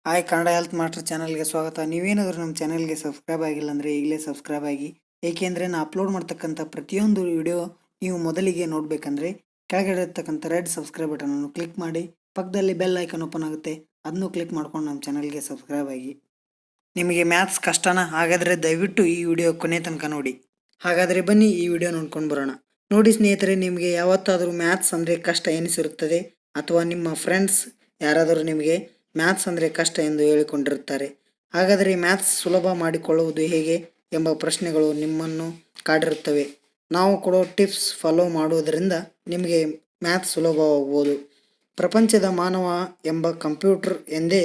Hi Kannada health master ಚಾನಲ್ಗೆ ಸ್ವಾಗತ. ನೀವೇನಾದರೂ ನಮ್ಮ ಚಾನಲ್ಗೆ ಸಬ್ಸ್ಕ್ರೈಬ್ ಆಗಿಲ್ಲ ಅಂದರೆ ಈಗಲೇ ಸಬ್ಸ್ಕ್ರೈಬ್ ಆಗಿ. ಏಕೆಂದರೆ ನಾನು ಅಪ್ಲೋಡ್ ಮಾಡ್ತಕ್ಕಂಥ ಪ್ರತಿಯೊಂದು ವಿಡಿಯೋ ನೀವು ಮೊದಲಿಗೆ ನೋಡಬೇಕಂದ್ರೆ ಕೆಳಗಡೆ ಇರ್ತಕ್ಕಂಥ ರೆಡ್ ಸಬ್ಸ್ಕ್ರೈಬ್ ಬಟನನ್ನು ಕ್ಲಿಕ್ ಮಾಡಿ, ಪಕ್ಕದಲ್ಲಿ ಬೆಲ್ ಐಕನ್ ಓಪನ್ ಆಗುತ್ತೆ, ಅದನ್ನು ಕ್ಲಿಕ್ ಮಾಡ್ಕೊಂಡು ನಮ್ಮ ಚಾನಲ್ಗೆ ಸಬ್ಸ್ಕ್ರೈಬ್ ಆಗಿ. ನಿಮಗೆ ಮ್ಯಾಥ್ಸ್ ಕಷ್ಟನಾ? ಹಾಗಾದರೆ ದಯವಿಟ್ಟು ಈ ವಿಡಿಯೋ ಕೊನೆ ತನಕ ನೋಡಿ. ಹಾಗಾದರೆ ಬನ್ನಿ ಈ ವಿಡಿಯೋ ನೋಡ್ಕೊಂಡು ಬರೋಣ. ನೋಡಿ ಸ್ನೇಹಿತರೆ, ನಿಮಗೆ ಯಾವತ್ತಾದರೂ ಮ್ಯಾಥ್ಸ್ ಅಂದರೆ ಕಷ್ಟ ಎನಿಸಿರುತ್ತದೆ, ಅಥವಾ ನಿಮ್ಮ ಫ್ರೆಂಡ್ಸ್ ಯಾರಾದರೂ ನಿಮಗೆ ಮ್ಯಾಥ್ಸ್ ಅಂದರೆ ಕಷ್ಟ ಎಂದು ಹೇಳಿಕೊಂಡಿರುತ್ತಾರೆ. ಹಾಗಾದರೆ ಮ್ಯಾಥ್ಸ್ ಸುಲಭ ಮಾಡಿಕೊಳ್ಳುವುದು ಹೇಗೆ ಎಂಬ ಪ್ರಶ್ನೆಗಳು ನಿಮ್ಮನ್ನು ಕಾಡಿರುತ್ತವೆ. ನಾವು ಕೊಡೋ ಟಿಪ್ಸ್ ಫಾಲೋ ಮಾಡುವುದರಿಂದ ನಿಮಗೆ ಮ್ಯಾಥ್ಸ್ ಸುಲಭವಾಗಬಹುದು. ಪ್ರಪಂಚದ ಮಾನವ ಎಂಬ ಕಂಪ್ಯೂಟರ್ ಎಂದೇ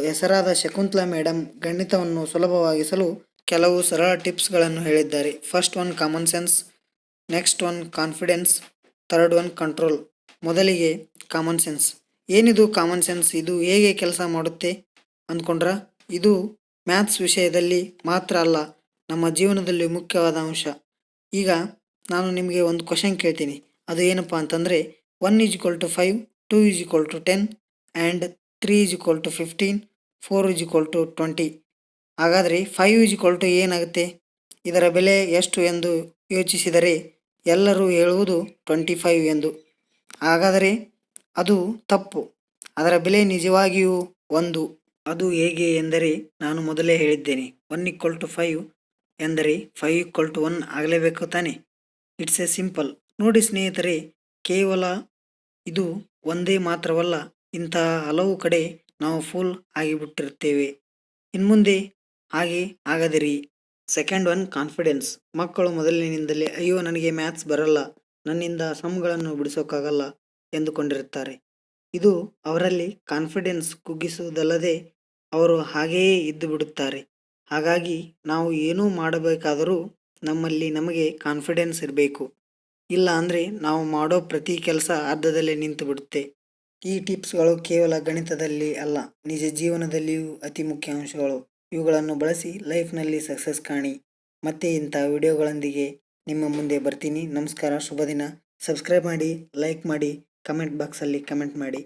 ಹೆಸರಾದ ಶಕುಂತಲಾ ಮೇಡಮ್ ಗಣಿತವನ್ನು ಸುಲಭವಾಗಿಸಲು ಕೆಲವು ಸರಳ ಟಿಪ್ಸ್ಗಳನ್ನು ಹೇಳಿದ್ದಾರೆ. First one common sense, next one confidence, third one control. ಮೊದಲಿಗೆ ಕಾಮನ್ ಸೆನ್ಸ್. ಏನಿದು ಕಾಮನ್ ಸೆನ್ಸ್? ಇದು ಹೇಗೆ ಕೆಲಸ ಮಾಡುತ್ತೆ ಅಂದ್ಕೊಂಡ್ರ? ಇದು ಮ್ಯಾಥ್ಸ್ ವಿಷಯದಲ್ಲಿ ಮಾತ್ರ ಅಲ್ಲ, ನಮ್ಮ ಜೀವನದಲ್ಲಿ ಮುಖ್ಯವಾದ ಅಂಶ. ಈಗ ನಾನು ನಿಮಗೆ ಒಂದು ಕ್ವಶನ್ ಕೇಳ್ತೀನಿ. ಅದು ಏನಪ್ಪ ಅಂತಂದರೆ, 1 = 5, 2 = 10 ಆ್ಯಂಡ್ 3 = 15, 4 = 20. ಹಾಗಾದರೆ 5 ಏನಾಗುತ್ತೆ? ಇದರ ಬೆಲೆ ಎಷ್ಟು ಎಂದು ಯೋಚಿಸಿದರೆ ಎಲ್ಲರೂ ಹೇಳುವುದು 25 ಎಂದು. ಹಾಗಾದರೆ ಅದು ತಪ್ಪು. ಅದರ ಬೆಲೆ ನಿಜವಾಗಿಯೂ 1. ಅದು ಹೇಗೆ ಎಂದರೆ, ನಾನು ಮೊದಲೇ ಹೇಳಿದ್ದೇನೆ, 1 = 5 ಎಂದರೆ 5 = 1 ಆಗಲೇಬೇಕು ತಾನೆ. It's A simple. ನೋಡಿ ಸ್ನೇಹಿತರೆ, ಕೇವಲ ಇದು ಒಂದೇ ಮಾತ್ರವಲ್ಲ, ಇಂತಹ ಹಲವು ಕಡೆ ನಾವು ಫೂಲ್ ಆಗಿಬಿಟ್ಟಿರ್ತೇವೆ. ಇನ್ಮುಂದೆ ಹಾಗೆ ಆಗದಿರಿ. Second one confidence. ಮಕ್ಕಳು ಮೊದಲಿನಿಂದಲೇ ಅಯ್ಯೋ ನನಗೆ ಮ್ಯಾಥ್ಸ್ ಬರಲ್ಲ, ನನ್ನಿಂದ ಸಮ್ಗಳನ್ನು ಬಿಡಿಸೋಕ್ಕಾಗಲ್ಲ ಎಂದುಕೊಂಡಿರುತ್ತಾರೆ. ಇದು ಅವರಲ್ಲಿ ಕಾನ್ಫಿಡೆನ್ಸ್ ಕುಗ್ಗಿಸುವುದಲ್ಲದೆ ಅವರು ಹಾಗೆಯೇ ಇದ್ದು ಬಿಡುತ್ತಾರೆ. ಹಾಗಾಗಿ ನಾವು ಏನೂ ಮಾಡಬೇಕಾದರೂ ನಮ್ಮಲ್ಲಿ ನಮಗೆ ಕಾನ್ಫಿಡೆನ್ಸ್ ಇರಬೇಕು. ಇಲ್ಲ ಅಂದರೆ ನಾವು ಮಾಡೋ ಪ್ರತಿ ಕೆಲಸ ಅರ್ಧದಲ್ಲೇ ನಿಂತು ಬಿಡುತ್ತೆ. ಈ ಟಿಪ್ಸ್ಗಳು ಕೇವಲ ಗಣಿತದಲ್ಲಿ ಅಲ್ಲ, ನಿಜ ಜೀವನದಲ್ಲಿಯೂ ಅತಿ ಮುಖ್ಯ ಅಂಶಗಳು. ಇವುಗಳನ್ನು ಬಳಸಿ ಲೈಫ್ನಲ್ಲಿ ಸಕ್ಸಸ್ ಕಾಣಿ. ಮತ್ತೆ ಇಂಥ ವಿಡಿಯೋಗಳೊಂದಿಗೆ ನಿಮ್ಮ ಮುಂದೆ ಬರ್ತೀನಿ. ನಮಸ್ಕಾರ, ಶುಭ ದಿನ. ಸಬ್ಸ್ಕ್ರೈಬ್ ಮಾಡಿ, ಲೈಕ್ ಮಾಡಿ, ಕಮೆಂಟ್ ಬಾಕ್ಸಲ್ಲಿ ಕಮೆಂಟ್ ಮಾಡಿ.